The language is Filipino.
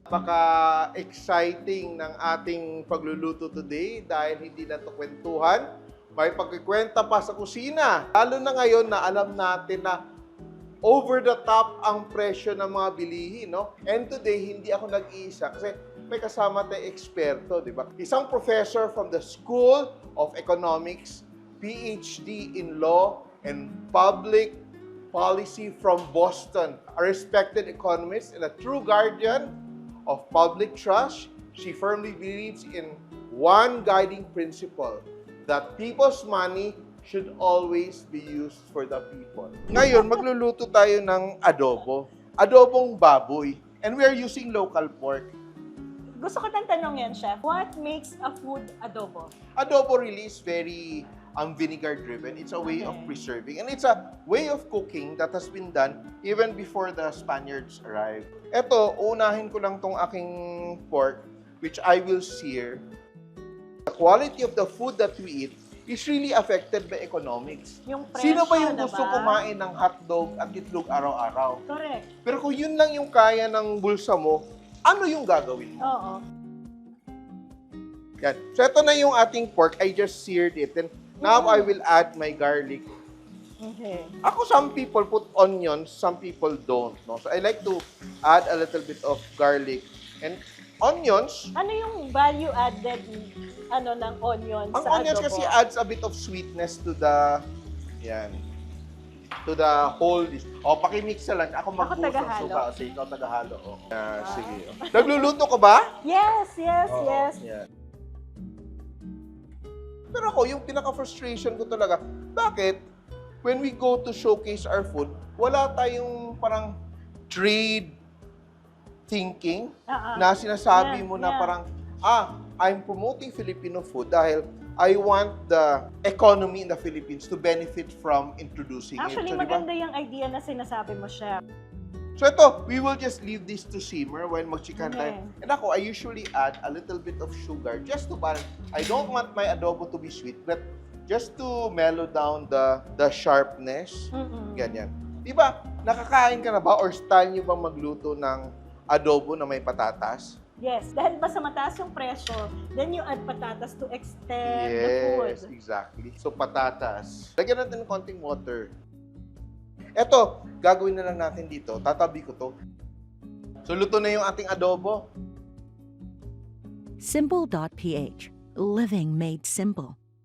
Napaka-exciting ng ating pagluluto today dahil hindi lang ito kwentuhan, may pagkikwenta pa sa kusina. Lalo na ngayon na alam natin na over the top ang presyo ng mga bilihin, no? And today, hindi ako nag-iisa kasi may kasama tayong eksperto, di ba? Isang professor from the School of Economics, PhD in Law and Public Policy from Boston, a respected economist and a true guardian of public trust. She firmly believes in one guiding principle, that people's money should always be used for the people. Ngayon, magluluto tayo ng adobo. Adobong baboy. And we are using local pork. Gusto ko nang tanongin, Chef, what makes a food adobo? Adobo really is very vinegar-driven. It's a way of preserving. And it's a way of cooking that has been done even before the Spaniards arrived. Ito, unahin ko lang tong aking pork, which I will sear. The quality of the food that we eat is really affected by economics. Yung presyo, Sino ba yung gusto diba? kumain ng hotdog at itlog araw-araw? Correct. Pero kung yun lang yung kaya ng bulsa mo, ano yung gagawin mo? Oo. Yan. So, ito na yung ating pork. I just seared it. And now, I will add my garlic. Okay. Some people put onions, some people don't. No? So, I like to add a little bit of garlic. And onions, Ano yung value added ng onion ang sa onions adobo? kasi adds a bit of sweetness to the, to the whole dish. O, pakimix na lang. Ako magbuhos ng tagahalo. suka. Kasi ikaw tagahalo. O. Sige. Nagluluto ka ba? Yes. Oo, Yes. yan. Pero ako, yung pinaka-frustration ko talaga, bakit when we go to showcase our food, wala tayong parang trade thinking na sinasabi mo na parang, I'm promoting Filipino food dahil I want the economy in the Philippines to benefit from introducing Actually, it. So, maganda yung idea na sinasabi mo, Chef. So ito, we will just leave this to simmer while magchikan tayo. Okay. And ako, I usually add a little bit of sugar just to balance. I don't want my adobo to be sweet, but just to mellow down the sharpness. Ganyan. Di ba, nakakain ka na ba or style nyo ba magluto ng adobo na may patatas? Yes. Dahil basta mataas yung presyo, then you add patatas to extend the food. Yes, exactly. So patatas. Lagyan natin ng konting water. Eto, gagawin na lang natin dito. Tatabi ko to. So, luto na yung ating adobo. Simple.ph. Living made simple.